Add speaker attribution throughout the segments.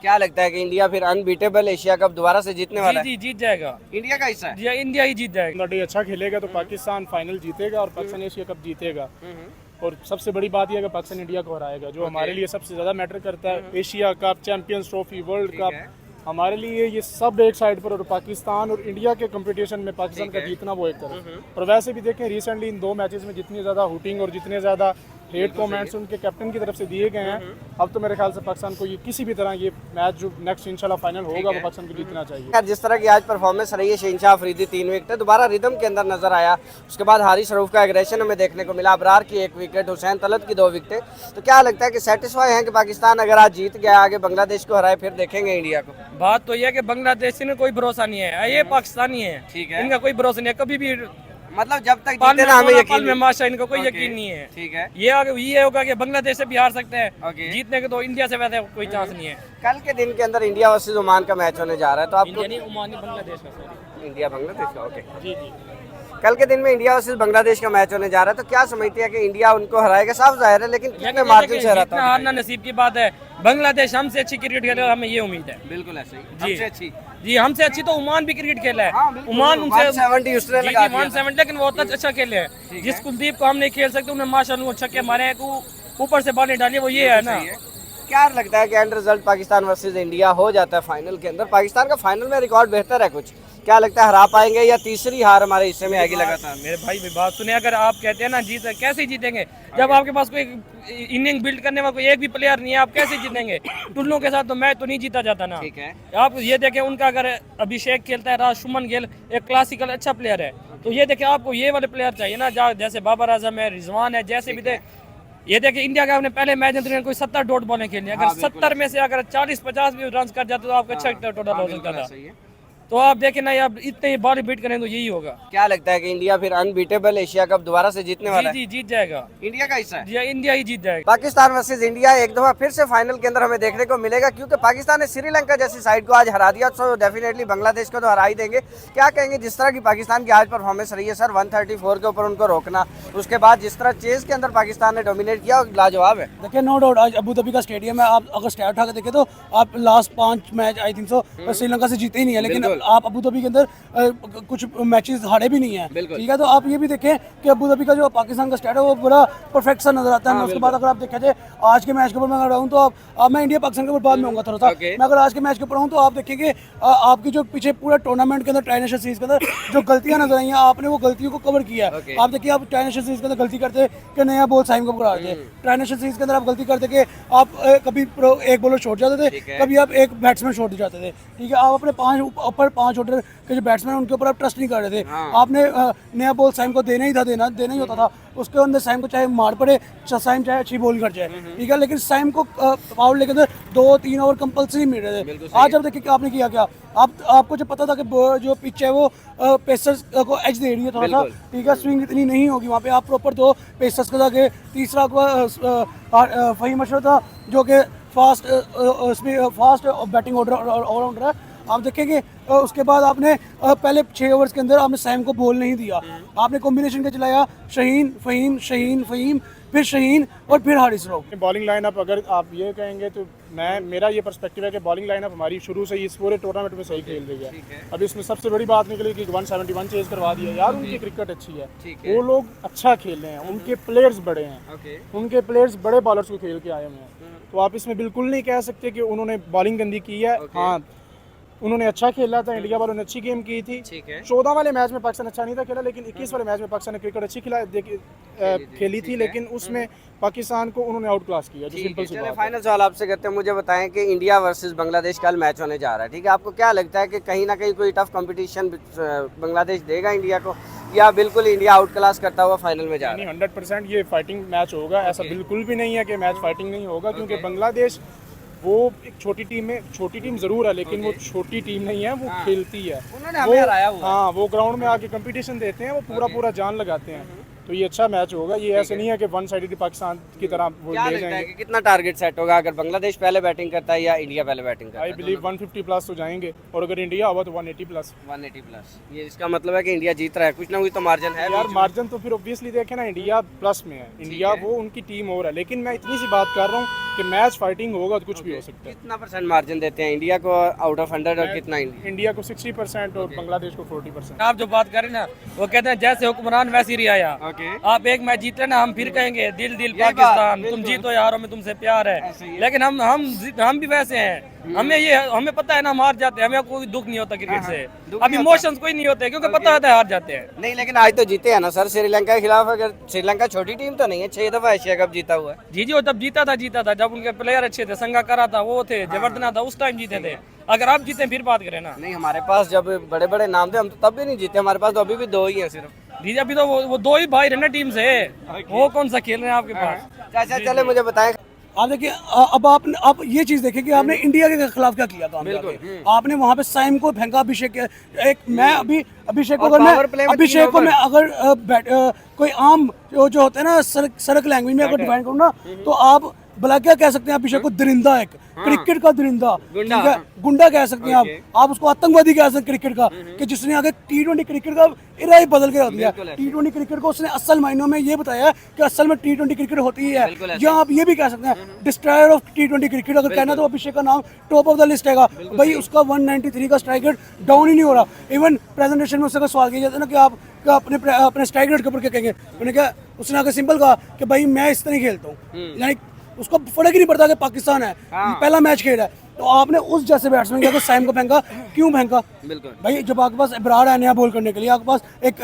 Speaker 1: क्या लगता है कि इंडिया फिर अनबीटेबल एशिया कप दोबारा से जीतने वाला है?
Speaker 2: जी जीत जाएगा।
Speaker 1: इंडिया का हिस्सा है।
Speaker 2: जी इंडिया ही जीत जाएगा।
Speaker 3: बांग्लादेश अच्छा खेलेगा तो पाकिस्तान फाइनल जीतेगा और पाकिस्तान एशिया कप जीतेगा। और सबसे बड़ी बात यह है कि पाकिस्तान इंडिया को हराएगा, जो हमारे लिए सबसे ज़्यादा मैटर करता है। Asia cup, champions trophy, world cup, हमारे लिए ये सब एक साइड पर, और पाकिस्तान और इंडिया के कंपटीशन में पाकिस्तान का जीतना वो एक तरफ। और वैसे भी देखें रिसेंटली इन 2 मैचेस में जितनी ज़्यादा हुटिंग और जितने ज़्यादा हेट कमेंट्स उनके कैप्टन की तरफ से दिए गए हैं, अब तो मेरे ख्याल से पाकिस्तान को ये किसी भी तरह ये मैच जो नेक्स्ट इंशाल्लाह फाइनल होगा वो पाकिस्तान को जीतना चाहिए।
Speaker 1: यार जिस तरह की आज परफॉर्मेंस रही है, शहनशाह अफरीदी 3 विकेट दोबारा रिदम के अंदर नजर आया। उसके बाद हारिस रऊफ का एग्रेशन हमें देखने को मिला, अबरार की 1 विकेट, हुसैन तलत की 2 विकेटें। तो क्या लगता है कि सेटिस्फाई हैं कि पाकिस्तान अगर आज जीत गया, आगे बांग्लादेश को हराए, फिर देखेंगे इंडिया को?
Speaker 2: बात तो यह है कि बांग्लादेश में कोई भरोसा नहीं है, ये पाकिस्तानी है,
Speaker 1: ठीक है।
Speaker 2: इनका कोई भरोसा नहीं है कभी भी।
Speaker 1: मतलब जब तक जीते ना हमें यकीन
Speaker 2: में माशा इनको कोई यकीन नहीं है।
Speaker 1: ठीक है।
Speaker 2: ये होगा कि बांग्लादेश से भी हार सकते हैं,
Speaker 1: ओके।
Speaker 2: जीतने के तो इंडिया से वैसे कोई चांस नहीं है।
Speaker 1: कल के दिन के अंदर इंडिया वर्सेस ओमान का मैच होने जा रहा है, तो आपको
Speaker 2: इंडिया नहीं, ओमान नहीं, बांग्लादेश का, सॉरी।
Speaker 1: इंडिया बांग्लादेश का, ओके।
Speaker 2: जी जी।
Speaker 1: कल के दिन में इंडिया वर्सेस बांग्लादेश का मैच होने जा रहा है, तो क्या समझते हैं कि इंडिया उनको हराएगा? साफ जाहिर है, लेकिन कितने मार्जिन से हराता है?
Speaker 2: हारना नसीब की बात है। बांग्लादेश हमसे अच्छी क्रिकेट खेलेगा, हमें ये उम्मीद है।
Speaker 1: बिल्कुल ऐसे ही,
Speaker 2: जी।
Speaker 1: हमसे अच्छी।
Speaker 2: जी हमसे अच्छी तो ओमान भी क्रिकेट खेला है।
Speaker 1: हाँ, बिल्कुल,
Speaker 2: ओमान उनसे
Speaker 1: 170 उसने लगा दिया था।
Speaker 2: 170, लेकिन वो तो अच्छा खेले हैं। जिस कुलदीप को हम नहीं खेल सकते, उन्हें माशाल्लाह छक्के मारे हैं, ऊपर से बॉलें डाली, वो ये है ना।
Speaker 1: क्या लगता है कि and result Pakistan versus India हो जाता है फाइनल के अंदर? पाकिस्तान का फाइनल में रिकॉर्ड बेहतर है कुछ, क्या लगता है हरा पाएंगे या तीसरी हार हमारे हिस्से में आएगी लगातार?
Speaker 2: मेरे भाई बात सुने, अगर आप कहते हैं ना जीत, कैसे जीतेंगे जब आपके पास कोई इनिंग बिल्ड करने वाला कोई एक भी प्लेयर नहीं है? आप कैसे जीतेंगे? टुल्लू के साथ तो मैच तो नहीं जीता जाता ना।
Speaker 1: ठीक है।
Speaker 2: आप ये देखें, उनका अगर अभिषेक खेलता है, शुभमन गिल एक क्लासिकल अच्छा प्लेयर है, तो ये देखें आपको ये वाले प्लेयर चाहिए ना, जैसे बाबर आजम है, रिजवान है, जैसे भी ये देखिए इंडिया का अपने पहले मैच में कोई 70 डॉट बॉलें खेली, अगर 70 में से अगर 40-50 भी रन कर जाते तो आपका अच्छा टोटल हो सकता था। तो आप देखें ना, आप इतने बॉल बीट करें तो यही होगा।
Speaker 1: क्या लगता है कि इंडिया फिर अनबीटेबल एशिया कप दोबारा से जीतने वाला है?
Speaker 2: जी जीत जाएगा।
Speaker 1: इंडिया का हिस्सा है।
Speaker 2: जी इंडिया ही जीत जाएगा।
Speaker 1: पाकिस्तान वर्सेस इंडिया एक दफा फिर से फाइनल के अंदर हमें देखने को मिलेगा, क्योंकि पाकिस्तान ने श्रीलंका जैसी साइड को आज हरा दिया, तो डेफिनेटली बांग्लादेश को तो हरा ही देंगे। क्या कहेंगे जिस तरह की पाकिस्तान की आज परफॉर्मेंस रही है सर, 134 के ऊपर उनको रोकना, उसके बाद जिस तरह चेज के अंदर पाकिस्तान ने डोमिनेट किया, लाजवाब है।
Speaker 4: देखिए नो डाउट आज अबू धाबी का स्टेडियम है, आप अगर स्टैट उठा के देखें तो आप last 5 match I think so Sri Lanka से जीते ही नहीं है, लेकिन आप अबू धाबी के अंदर कुछ मैचेस हारे भी नहीं है। ठीक है, तो आप ये भी देखें कि अबू धाबी का जो पाकिस्तान का स्टेट है वो बड़ा परफेक्ट सा नजर आता है। उसके बाद अगर आप देखा जाए आज के मैच के ऊपर मैं अगर रहूँ तो आप मैं इंडिया पाकिस्तान के ऊपर बाद में होऊंगा थोड़ा सा, मैं अगर आज के मैच के ऊपर हूँ तो आप देखेंगे आपकी जो पीछे पूरा टूर्नामेंट के अंदर ट्राई सीरीज के अंदर जो गलतियां नजर आई हैं, आपने वो गलतियों को कवर किया है। आप देखिए आप ट्राई सीरीज के अंदर गलती करते कि नया बॉल साइम को पकड़ा थे, ट्राई सीरीज के अंदर आप गलती करते कि आप कभी एक बॉलर छोड़ जाते थे, कभी आप एक बैट्समैन छोड़ जाते थे। ठीक है, आप अपने 5 ऑर्डर के जो बैट्समैन उनके ऊपर आप ट्रस्ट नहीं कर रहे थे। आपने नया बॉल साइम को देना ही होता था, उसके अंदर साइम को चाहे मार पड़े, साइम चाहे अच्छी बॉल कर जाए। ठीक है, लेकिन साइम को पावर लेके अंदर 2-3 ओवर कंपल्सरी मिल रहे थे। आज अब देखिए आपने किया क्या, आपको जब पता था कि जो पिच है वो पेसर्स को एज दे रही है थोड़ा सा, ठीक है, स्विंग इतनी नहीं होगी वहाँ पे, आप प्रॉपर 2 पेसर्स को जाके, तीसरा फहीम अशरफ था जो कि फास्ट बैटिंग ऑलराउंडर है। आप देखेंगे उसके बाद आपने पहले 6 ओवर्स के अंदर आपने साइम को बॉल नहीं दिया, आपने कॉम्बिनेशन का चलाया शाहीन फहीम फिर शाहीन और फिर हारिस रऊफ।
Speaker 3: बॉलिंग लाइनअप अगर आप ये कहेंगे तो मेरा ये पर्सपेक्टिव है कि बॉलिंग लाइनअप हमारी शुरू से ही इस पूरे टूर्नामेंट में सही खेल रही है। अब इसमें सबसे बड़ी बात निकली कि 171 चेज करवा दिया यार, उनकी क्रिकेट अच्छी है, वो लोग अच्छा खेल रहे हैं, उनके प्लेयर्स बड़े हैं, उनके प्लेयर्स बड़े बॉलर्स को खेल के आए हुए हैं, तो आप इसमें बिल्कुल नहीं कह सकते कि उन्होंने बॉलिंग गंदी की है। हाँ उन्होंने अच्छा खेला था, इंडिया वालों ने अच्छी गेम की थी। 14 वाले मैच में पाकिस्तान अच्छा नहीं था खेला, लेकिन 21 वाले मैच में पाकिस्तान ने क्रिकेट अच्छी खेली थी, लेकिन उसमें पाकिस्तान को उन्होंने आउट क्लास किया।
Speaker 1: चलिए फाइनल सवाल आपसे करते हैं, मुझे बताएं कि इंडिया वर्सेस बांग्लादेश कल मैच होने जा रहा है, ठीक है, आपको क्या लगता है कि कहीं ना कहीं कोई टफ कंपटीशन बांग्लादेश देगा इंडिया को, या बिल्कुल इंडिया आउट क्लास करता हुआ फाइनल में जा रहा है?
Speaker 3: 100% ये फाइटिंग मैच होगा, ऐसा बिल्कुल भी नहीं है कि मैच फाइटिंग नहीं होगा, क्योंकि बांग्लादेश वो एक छोटी टीम जरूर है, लेकिन वो छोटी टीम नहीं है, वो खेलती है,
Speaker 1: उन्होंने हमें हराया हुआ है।
Speaker 3: हाँ वो ग्राउंड में आके कंपटीशन देते हैं, वो पूरा जान लगाते हैं। तो तो ये अच्छा मैच होगा। ये ऐसे नहीं है कि वन साइडेड पाकिस्तान की तरह वो
Speaker 1: क्या
Speaker 3: ले
Speaker 1: लगता है
Speaker 3: जाएंगे।
Speaker 1: कि कितना टारगेट सेट होगा अगर बांग्लादेश पहले बैटिंग करता है या इंडिया पहले बैटिंग करता
Speaker 3: आई
Speaker 1: है?
Speaker 3: बिलीव 150 प्लस तो जाएंगे, और अगर इंडिया होगा तो 180 प्लस।
Speaker 1: 180 प्लस, ये इसका मतलब है कि इंडिया जीत रहा है, कुछ ना कुछ तो मार्जिन है
Speaker 3: यार
Speaker 1: बीच में।
Speaker 3: मार्जिन तो फिर ऑब्वियसली देखें ना, इंडिया प्लस में है, इंडिया वो उनकी टीम और है। लेकिन मैं इतनी सी बात कर रहा हूँ कि मैच फाइटिंग होगा तो कुछ भी हो सकता है।
Speaker 1: कितना परसेंट मार्जिन देते हैं इंडिया को आउट ऑफ 100 और कितना इंडिया?
Speaker 3: इंडिया को 60% और बांग्लादेश को 40%।
Speaker 2: आप जो बात कर रहे हैं ना, वो कहते हैं जैसे हुक्मरान वैसी रियाया।
Speaker 1: ओके,
Speaker 2: आप एक मैच जीते ना, हम फिर कहेंगे दिल दिल
Speaker 1: बात,
Speaker 2: पाकिस्तान, तुम
Speaker 1: बिल्कुल।
Speaker 2: जीतो यार, हमें तुमसे प्यार
Speaker 1: ऐसे ही
Speaker 2: है।
Speaker 1: है।
Speaker 2: लेकिन हम भी वैसे हैं, हमें पता है ना हम हार जाते हैं, हमें कोई दुख नहीं होता क्रिकेट से।
Speaker 1: दुख
Speaker 2: अब
Speaker 1: नहीं
Speaker 2: इमोशंस कोई नहीं होते क्योंकि पता होता है हार जाते हैं।
Speaker 1: नहीं लेकिन आज तो जीते हैं ना सर श्रीलंका के खिलाफ। अगर श्रीलंका छोटी टीम तो नहीं है, 6 दफा एशिया कप जीता हुआ है।
Speaker 2: जी वो तब जीता था जब उनके प्लेयर अच्छे थे, संगाकारा था, वो थे, जयवर्धना था, उस टाइम जीते थे। अगर आप जीते फिर बात करें ना।
Speaker 1: नहीं हमारे पास जब बड़े बड़े नाम थे हम तो तब भी नहीं जीते, हमारे पास तो अभी भी 2 ही है सिर्फ।
Speaker 2: जी अभी तो वो दो ही भाई रहना टीम से, वो कौन सा खेल रहे हैं आपके पास?
Speaker 1: अच्छा चले मुझे बताएं।
Speaker 4: आप देखिए अब आप ये चीज देखिए कि आपने इंडिया के खिलाफ क्या किया काम जाके। आपने वहां पे साइम को फेंका, अभिषेक एक मैं अभी अभिषेक को
Speaker 1: और
Speaker 4: अगर
Speaker 1: power play
Speaker 4: मैं
Speaker 1: में
Speaker 4: अभिषेक
Speaker 1: 3
Speaker 4: को मैं अगर कोई आम जो होता है ना सड़क लैंग्वेज में अगर डिफाइन करूँ ना, तो आप भला क्या कह सकते हैं अभिषेक को? दरिंदा, एक क्रिकेट का दरिंदा, ठीक है, गुंडा कह सकते हैं आप उसको आतंकवादी कह सकते हैं क्रिकेट का, कि जिसने आगे T20 क्रिकेट का इरा ही बदल के रख दिया। T20 क्रिकेट को उसने असल मायनों में ये बताया कि असल में T20 क्रिकेट होती ही है। या आप ये भी कह सकते हैं डिस्ट्रॉयर ऑफ T20 क्रिकेट अगर कहना तो अभिषेक का नाम टॉप ऑफ द लिस्ट है भाई। उसका 193 का स्ट्राइक रेट डाउन ही नहीं हो रहा। इवन प्रेजेंटेशन में उससे सवाल किया जाता है ना कि आप अपने स्ट्राइक रेट के ऊपर क्या कहेंगे, मैंने कहा उसने आगे सिंपल कहा कि भाई मैं इस तरह खेलता हूँ, यानी उसको फर्क ही नहीं पड़ता कि पाकिस्तान है, पहला मैच खेल रहा है। तो आपने उस जैसे बैट्समैन को साइम को फेंका, क्यों फेंका?
Speaker 1: बिल्कुल
Speaker 4: भाई जब आपके पास इब्रार है नया बॉल करने के लिए, आपके पास एक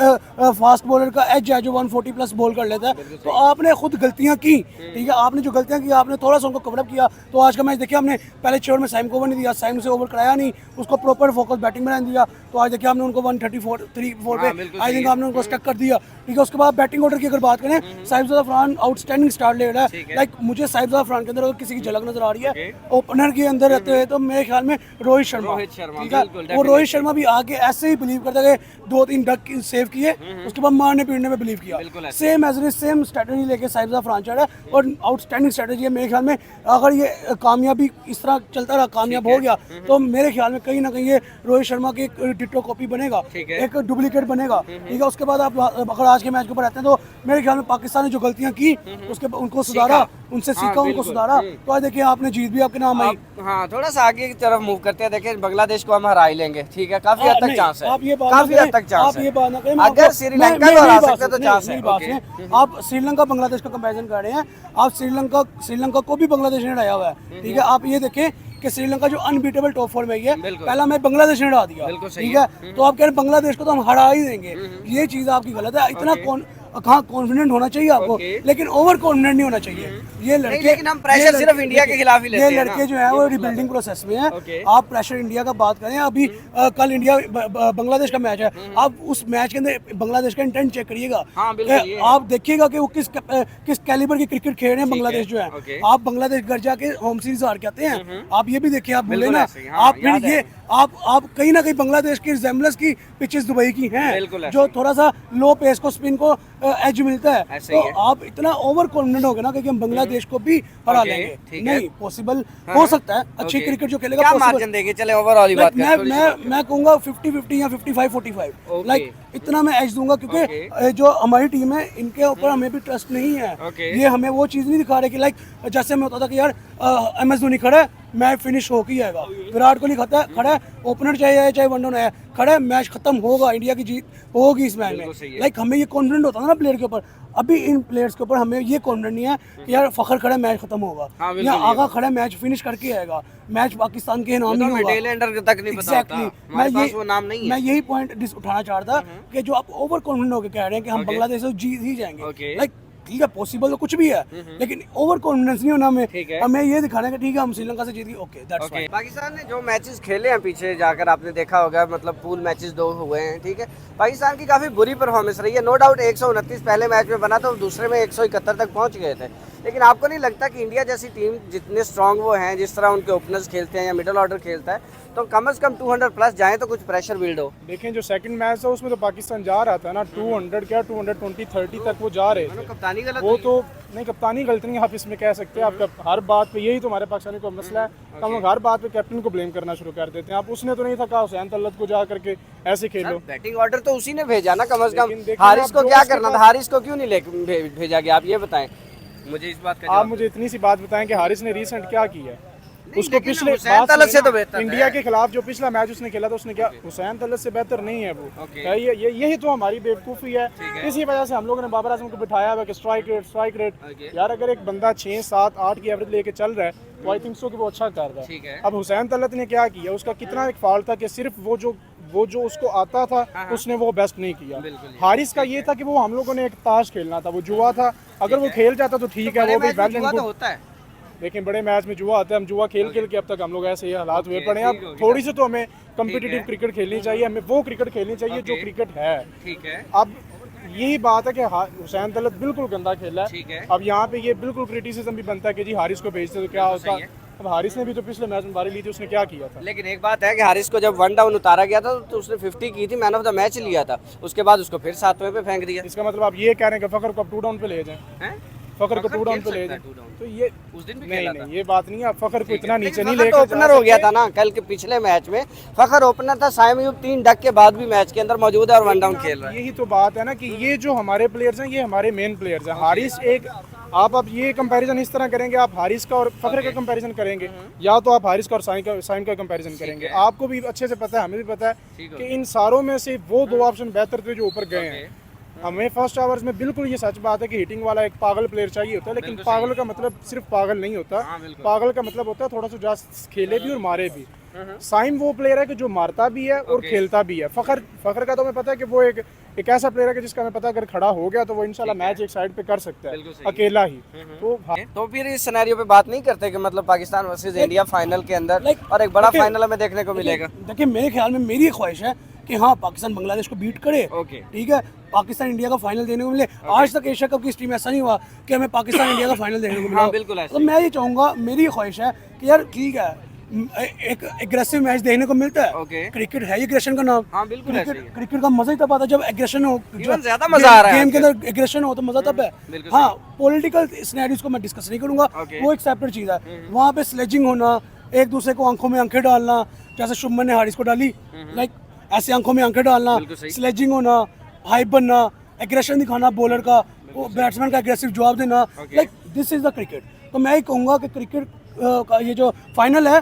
Speaker 4: फास्ट बॉलर का एज है जो 140 प्लस बॉल कर लेता है, तो आपने खुद गलतियां की, ठीक है। आपने जो गलतियां की आपने थोड़ा सा उनको कवर अप किया। तो आज का मैच देखिए, हमने पहले 6 ओवर में साइम को ओवर नहीं दिया, साइम से ओवर कराया नहीं, उसको प्रॉपर फोकस बैटिंग में रहने दिया। तो आज देखिए हमने उनको 134 पे आई थिंक आपने उनको स्टक कर दिया, ठीक है। उसके बाद बैटिंग ऑर्डर की अगर बात करें, साइफ ज़फ़रान आउटस्टैंडिंग स्टार्ट ले रहा है। लाइक मुझे साइफ ज़फ़रान के अंदर अगर किसी की झलक नजर आ रही है ओपनर के अंदर रहते हुए, तो मेरे ख्याल में रोहित शर्मा, ठीक है। वो रोहित शर्मा भी आगे ऐसे ही बिलीव करता है कि 2-3 डक सेव किए, उसके बाद मारने पीटने में बिलीव किया। सेम एज सेम स्ट्रेटजी लेके साइफ ज़फ़रान चल रहा है और आउटस्टैंडिंग स्ट्रेटजी है मेरे ख्याल में। अगर ये कामयाबी इस तरह चलता रहा, कामयाब हो गया, तो मेरे ख्याल में कहीं ना कहीं ये रोहित शर्मा की एक डिट्टो कॉपी बनेगा, एक डुप्लीकेट बनेगा, ठीक है। उसके बाद आप अगर आज के मैच के ऊपर आते हैं तो मेरे ख्याल में पाकिस्तान ने जो गलतियां की उसके उनको सुधारा, उनसे सीखा, उनको सुधारा, तो आज देखिए आपने जीत भी आपके नाम आई।
Speaker 1: हाँ थोड़ा सा आगे की तरफ मूव करते हैं। देखिए बांग्लादेश को हम हरा ही लेंगे, ठीक है, काफी हद तक चांस है,
Speaker 4: काफी
Speaker 1: हद तक चांस
Speaker 4: आप
Speaker 1: है।
Speaker 4: ये बात ना करें,
Speaker 1: अगर श्रीलंका को हरा सकते तो चांस है।
Speaker 4: आप श्रीलंका बांग्लादेश का कंपैरिजन कर रहे हैं, आप श्रीलंका को भी बांग्लादेश ने हराया हुआ है, ठीक है। आप ये देखें कि श्रीलंका जो अनबीटेबल टॉप 4 में ही है, पहला मैच बांग्लादेश ने हरा दिया, ठीक है। तो आप कह रहे हैं बांग्लादेश को तो हम हरा ही देंगे, ये चीज आपकी गलत है। इतना कॉन्फिडेंट होना चाहिए आपको, लेकिन ओवर कॉन्फिडेंट नहीं होना चाहिए। ये लड़के,
Speaker 1: लेकिन हम प्रेशर सिर्फ इंडिया के खिलाफ ही लेते हैं।
Speaker 4: ये लड़के जो है वो रिबिल्डिंग प्रोसेस में है। आप प्रेशर इंडिया का बात करें, अभी कल इंडिया बांग्लादेश का मैच है, आप उस मैच के अंदर बांग्लादेश का इंटेंट चेक करिएगा, आप देखिएगा कि वो किस कैलिबर की क्रिकेट खेल रहे हैं बांग्लादेश जो है। आप बांग्लादेश घर जाके होम सीरीज हार के आते हैं, आप ये भी देखिए, आप भूले ना। आप फिर ये आप कहीं ना कहीं बांग्लादेश की रिजेम्बलेंस की पिचेस दुबई की हैं, जो थोड़ा सा लो पेस को स्पिन को एज मिलता है। तो आप इतना ओवर कॉन्फिडेंट हो गए ना कि हम बांग्लादेश को भी हरा लेंगे, नहीं पॉसिबल हो सकता है। अच्छी क्रिकेट जो खेलेगा,
Speaker 1: क्या मार्जिन देंगे? चले ओवरऑल ही बात करते हैं।
Speaker 4: मैं कहूंगा 50-50 या 55-45, लाइक इतना मैं एज दूंगा, क्योंकि जो हमारी टीम है इनके ऊपर हमें भी ट्रस्ट नहीं है। ये हमें वो चीज़ नहीं दिखा रहे कि लाइक जैसे हमें होता था कि यार MS धोनी खड़ा है, मैच फिनिश होके ही आएगा, विराट कोहली खड़ा है, ओपनर चाहे वन डाउन आया, खड़ा है, मैच खत्म होगा, इंडिया की जीत होगी इस मैच में। लाइक हमें ये कॉन्फिडेंट होता था ना प्लेयर के ऊपर। अभी इन प्लेयर्स के ऊपर हमें ये कॉन्फिडेंट नहीं है कि यार फखर खड़ा है, मैच खत्म होगा, या आगा खड़ा है, मैच फिनिश करके आएगा, मैच पाकिस्तान के नाम नहीं होगा। एग्जैक्टली, मैं यही पॉइंट उठाना चाह रहा था कि जो आप ओवर कॉन्फिडेंट होकर कह रहे हैं कि हम बांग्लादेश से जीत ही जाएंगे, लाइक ठीक है, पॉसिबल तो कुछ भी है, लेकिन ओवर कॉन्फिडेंस नहीं होना हमें ये दिखाना है कि ठीक है हम श्रीलंका से जीत गए, ओके दैट्स फाइन।
Speaker 1: पाकिस्तान ने जो मैचेस खेले हैं पीछे जाकर आपने देखा होगा, मतलब पूल मैचेस 2 हुए हैं, ठीक है। पाकिस्तान की काफ़ी बुरी परफॉर्मेंस रही है, नो डाउट। 129 पहले मैच में बना तो दूसरे में 171 तक पहुंच गए थे। लेकिन आपको नहीं लगता कि इंडिया जैसी टीम जितने स्ट्रांग वो हैं, जिस तरह उनके ओपनर्स खेलते हैं या मिडिल ऑर्डर खेलता है, तो कम से कम 200 प्लस जाए तो कुछ प्रेशर बिल्ड हो?
Speaker 3: देखें जो सेकंड मैच था उसमें तो पाकिस्तान जा रहा था ना, 200 क्या 220 30 तक वो जा रहे थे।
Speaker 1: कप्तानी गलत
Speaker 3: वो तो नहीं, कप्तानी गलत नहीं आप इसमें कह सकते हैं। आपका हर बात पे यही तो हमारे पाकिस्तानी को मसला है, हम लोग हर बात पे कैप्टन को ब्लेम करना शुरू कर देते हैं। आप उसने तो नहीं था कहा हुसैन तलत को जा करके ऐसे खेलो।
Speaker 1: बैटिंग ऑर्डर तो उसी ने भेजा ना कम से कम।
Speaker 3: लेकिन देखिए
Speaker 1: हारिस
Speaker 3: आप
Speaker 1: को
Speaker 3: जो
Speaker 1: क्या
Speaker 3: उसके
Speaker 1: करना था,
Speaker 3: पास-
Speaker 1: हारिस को क्यों नहीं भेजा गया, आप ये बताएं मुझे इस बात का
Speaker 3: आप
Speaker 1: जवाब।
Speaker 3: मुझे इतनी सी बात बताएं कि हारिस ने रीसेंट क्या किया है। उसको
Speaker 1: लेकिन
Speaker 3: पिछले
Speaker 1: हुसैन
Speaker 3: बात
Speaker 1: तलत से
Speaker 3: सुनिए
Speaker 1: तो
Speaker 3: ना,
Speaker 1: बेहतर
Speaker 3: इंडिया
Speaker 1: है।
Speaker 3: के खिलाफ जो पिछला मैच उसने खेला था उसने क्या, हुसैन तलत से बेहतर नहीं है वो। यही तो हमारी बेवकूफ़ी है। इसी वजह से हम लोगों ने बाबर आजम को बिठाया हुआ कि स्ट्राइक रेट यार, अगर एक बंदा 6 7 8 की एवरेज लेके चल रहा है तो आई थिंक सो कि वो अच्छा कर रहा है। अब हुसैन तलत ने क्या किया, उसका कितना एक फॉल्ट था कि सिर्फ वो जो उसको आता था उसने वो बेस्ट नहीं किया। हारिस का ये था कि वो हम लोगों ने एक ताश खेलना था, वो जुआ था। अगर वो खेल जाता तो ठीक है, वो भी वेल एंड गुड।
Speaker 1: होता है
Speaker 3: लेकिन बड़े मैच में जुआ आता है, हम जुआ खेल के अब तक हम लोग ऐसे ही हालात हुए पड़े हैं। अब थोड़ी सी तो हमें कम्पिटिटिव क्रिकेट खेलनी चाहिए, हमें वो क्रिकेट खेलनी चाहिए जो क्रिकेट है।
Speaker 1: ठीक है,
Speaker 3: अब यही बात है कि हुसैन तलत बिल्कुल गंदा खेला है। अब यहाँ पे ये बिल्कुल क्रिटिसिज्म भी बनता है कि जी हारिस को भेजते तो क्या होता। अब हारिस ने भी तो पिछले मैच में बारी ली थी, उसने क्या किया था।
Speaker 1: लेकिन एक बात है कि हारिस को जब 1 डाउन उतारा गया था तो उसने 50 की थी, मैन ऑफ द मैच लिया था, उसके बाद उसको फिर 7वें पे फेंक दिया।
Speaker 3: इसका मतलब आप ये कह रहे हैं कि फखर को आप 2 डाउन पे ले जाएं, फखर को 2 डाउन पे ले जाएं, तो ये
Speaker 1: उस दिन भी
Speaker 3: नहीं ये बात नहीं है। आप फखर को इतना नीचे नहीं
Speaker 1: फखर
Speaker 3: लेकर
Speaker 1: तो ओपनर हो गया था ना कल के पिछले मैच में, फखर ओपनर था, साइम अयूब 3 डक के बाद भी मैच के अंदर मौजूद है और 1 डाउन खेल रहा है।
Speaker 3: यही तो बात है ना कि ये जो हमारे प्लेयर्स हैं ये हमारे मेन प्लेयर्स हैं। हारिस एक आप अब ये कंपैरिजन इस तरह करेंगे, आप हारिस का और फखर का कंपैरिजन करेंगे, या तो आप हारिस का और साइम का कंपैरिजन करेंगे। आपको भी अच्छे से पता है, हमें भी पता है कि इन सारों में से वो 2 ऑप्शन बेहतर थे जो ऊपर गए हैं। हमें फर्स्ट आवर्स में बिल्कुल ये सच बात है कि हिटिंग वाला एक पागल प्लेयर चाहिए होता है, लेकिन पागल का मतलब सिर्फ पागल नहीं होता। पागल का मतलब होता है थोड़ा सा ज्यादा खेले भी और मारे भी। साइम वो प्लेयर है कि जो मारता भी है और खेलता भी है। फखर का तो हमें पता है कि वो एक ऐसा प्लेयर है कि जिसका हमें पता है अगर खड़ा हो गया तो वो इंशाल्लाह मैच एक साइड पे कर सकता है अकेला ही।
Speaker 1: तो फिर इस सिनेरियो पे बात नहीं करते कि मतलब पाकिस्तान वर्सेस इंडिया फाइनल के अंदर और एक बड़ा फाइनल हमें देखने को मिलेगा।
Speaker 4: देखिए मेरे ख्याल में मेरी ख्वाहिश है कि हाँ पाकिस्तान बांग्लादेश को बीट करे, ठीक है, पाकिस्तान इंडिया का फाइनल देखने को मिले। आज तक एशिया कप की स्ट्रीम ऐसा नहीं हुआ कि हमें पाकिस्तान इंडिया का फाइनल देखने को मिला।
Speaker 1: बिल्कुल ऐसा
Speaker 4: तो मैं ये चाहूँगा, मेरी ख्वाहिश है कि यार ठीक है एक एग्रेसिव मैच देखने को मिलता है। क्रिकेट है एग्रेशन का नाम। क्रिकेट का मजा ही तब आता है जब एग्रेशन हो,
Speaker 1: ज्यादा मजा आ रहा है
Speaker 4: गेम के अंदर एग्रेशन हो तो मजा तब है। हाँ पॉलिटिकल सिनेरियोज को मैं डिस्कस नहीं करूंगा, वो एक सेपरेट चीज है। वहाँ पे स्लेजिंग होना, एक दूसरे को आंखों में आंखें डालना, जैसे शुभमन ने हारिस को डाली, लाइक ऐसे आंखों में आंखें डालना, स्लेजिंग होना, हाइप बनना, एग्रेशन दिखाना बॉलर का, बैट्समैन का एग्रेसिव जवाब देना, like this is the cricket. तो मैं ये कहूँगा कि क्रिकेट का ये जो फाइनल है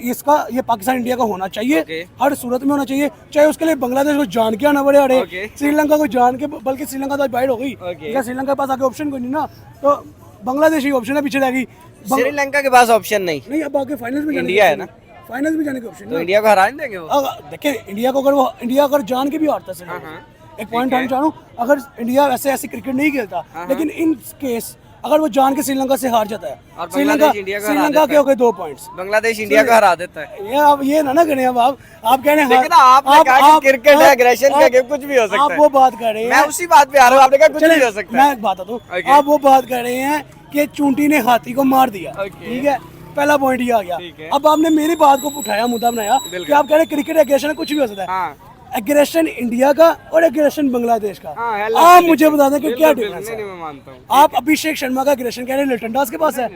Speaker 4: इसका ये पाकिस्तान इंडिया का होना चाहिए, हर सूरत में होना चाहिए, चाहे उसके लिए बांग्लादेश को जान के आना पड़े, अरे श्रीलंका को जान के, बल्कि श्रीलंका तो बाइट हो गई, श्रीलंका के पास आगे ऑप्शन कोई नहीं ना, तो बांग्लादेश ही ऑप्शन है, पीछे रहेगी
Speaker 1: श्रीलंका के पास ऑप्शन नहीं।
Speaker 4: अब आगे फाइनल्स में
Speaker 1: इंडिया है ना,
Speaker 4: फाइनल्स में जाने के ऑप्शन
Speaker 1: तो इंडिया को हरा नहीं देंगे वो।
Speaker 4: देखिए इंडिया अगर जान के भी हारता है, एक पॉइंट हम जानूं, अगर इंडिया ऐसी क्रिकेट नहीं खेलता, लेकिन इन केस अगर वो जान के श्रीलंका से हार जाता है, श्रीलंका के हो गए 2 पॉइंट्स,
Speaker 1: बांग्लादेश इंडिया को हरा देता है।
Speaker 4: ये आप ये ना करें, अब आप कह रहे हैं
Speaker 1: आपने कहा कि क्रिकेट है, एग्रेशन का गेम, कुछ भी हो सकता है।
Speaker 4: आप वो बात कर रहे हैं,
Speaker 1: मैं उसी बात पे आ रहा हूँ, आपने कहा कुछ भी हो सकता है।
Speaker 4: मैं एक बात बताऊं, आप वो बात कर रहे हैं कि चूंटी ने हाथी को मार दिया, ठीक है, पहला पॉइंट ये आ गया। अब आपने मेरी बात को उठाया, मुद्दा बनाया कि आप कह रहे हैं क्रिकेट एग्रेशन है, कुछ भी हो सकता है। एग्रेशन इंडिया का और एग्रेशन बांग्लादेश का, आप मुझे बता दें कि क्या डिफरेंस है।
Speaker 1: मैं मानता हूँ
Speaker 4: आप अभिषेक शर्मा का एग्रेशन कह रहे हैं लिटन दास के पास है,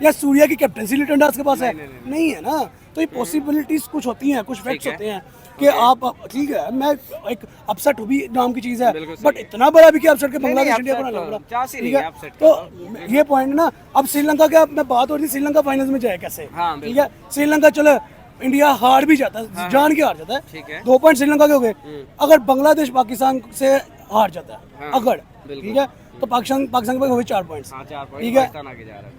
Speaker 4: या सूर्या की कैप्टनसी लिटन दास के पास है? नहीं है ना। तो ये पॉसिबिलिटीज कुछ होती हैं, कुछ फैक्ट्स होते हैं कि आप, ठीक है, मैं एक अपसेट भी नाम की चीज है, बट इतना बड़ा भी कि अपसेट के बांग्लादेश इंडिया को ना लगा, ठीक है। तो ये पॉइंट ना, अब श्रीलंका का मैं बात हो रही, श्रीलंका फाइनल्स में जाए कैसे, ठीक है, श्रीलंका चलो इंडिया हार भी जाता है, जान के हार जाता है, 2 पॉइंट श्रीलंका के हो गए। अगर बांग्लादेश पाकिस्तान से हार जाता है, अगर, ठीक है, तो पाकिस्तान के पास हो गए 4 पॉइंट्स, ठीक है,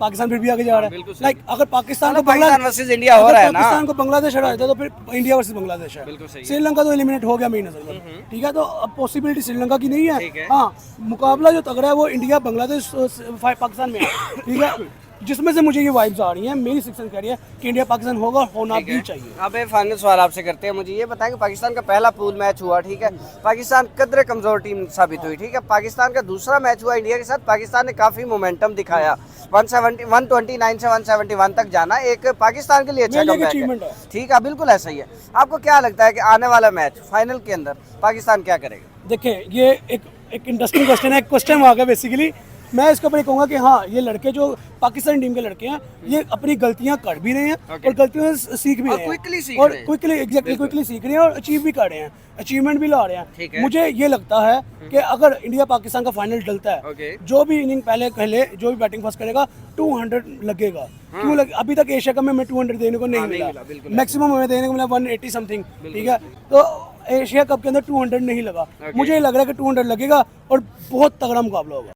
Speaker 4: पाकिस्तान फिर भी आगे जा रहा है। लाइक अगर पाकिस्तान को
Speaker 1: वर्सेस इंडिया हो रहा है ना,
Speaker 4: पाकिस्तान को बांग्लादेश हरा देता तो फिर इंडिया वर्सेस बांग्लादेश है। श्रीलंका तो एलिमिनेट हो गया मेरी नजर में, ठीक है। तो अब पॉसिबिलिटी श्रीलंका की नहीं है, हाँ मुकाबला जो तगड़ा है वो इंडिया बांग्लादेश पाकिस्तान में है, ठीक है। जिसमें से मुझे ये वाइब्स आ रही हैं, मेरी सेक्शन कह रही है कि इंडिया पाकिस्तान होगा, होना भी चाहिए।
Speaker 1: अब एक फाइनल सवाल आपसे करते हैं, मुझे ये बताएं कि पाकिस्तान का पहला पूल मैच हुआ, ठीक है, पाकिस्तान कदरे कमज़ोर टीम साबित हुई, ठीक है। पाकिस्तान का दूसरा मैच हुआ इंडिया के साथ, पाकिस्तान ने काफ़ी मोमेंटम दिखाया, 129 से 171 तक जाना एक पाकिस्तान के लिए अच्छा
Speaker 4: मेरे लिए
Speaker 1: कमबैक
Speaker 4: achievement
Speaker 1: है,
Speaker 4: है।
Speaker 1: ठीक है, बिल्कुल ऐसा ही है। आपको क्या लगता है कि आने वाला मैच फाइनल के अंदर पाकिस्तान क्या करेगा?
Speaker 4: देखिए ये एक इंटरेस्टिंग क्वेश्चन है, एक क्वेश्चन आ गया बेसिकली। मैं इसके ऊपर ये कहूँगा कि हाँ, ये लड़के जो पाकिस्तान टीम के लड़के हैं, ये अपनी गलतियां कर भी रहे हैं और गलतियों से सीख भी
Speaker 1: और
Speaker 4: रहे हैं,
Speaker 1: quickly सीख
Speaker 4: और
Speaker 1: रहे हैं।
Speaker 4: क्विकली सीख रहे हैं और अचीव भी कर रहे हैं, अचीवमेंट भी ला रहे
Speaker 1: ठीक
Speaker 4: हैं।
Speaker 1: है।
Speaker 4: मुझे ये लगता है कि अगर इंडिया पाकिस्तान का फाइनल डलता
Speaker 1: ओके।
Speaker 4: है, जो भी इनिंग पहले खेले, जो भी बैटिंग फर्स्ट करेगा, 200 लगेगा। क्यों अभी तक एशिया कप में हमें 200 देने को नहीं
Speaker 1: मिला,
Speaker 4: मिला,
Speaker 1: बिल्कुल।
Speaker 4: मैक्सिमम हमें देने को मिला 180 समथिंग, ठीक है। तो एशिया कप के अंदर 200 नहीं लगा, मुझे ये लग रहा है कि 200 लगेगा और बहुत तगड़ा मुकाबला होगा।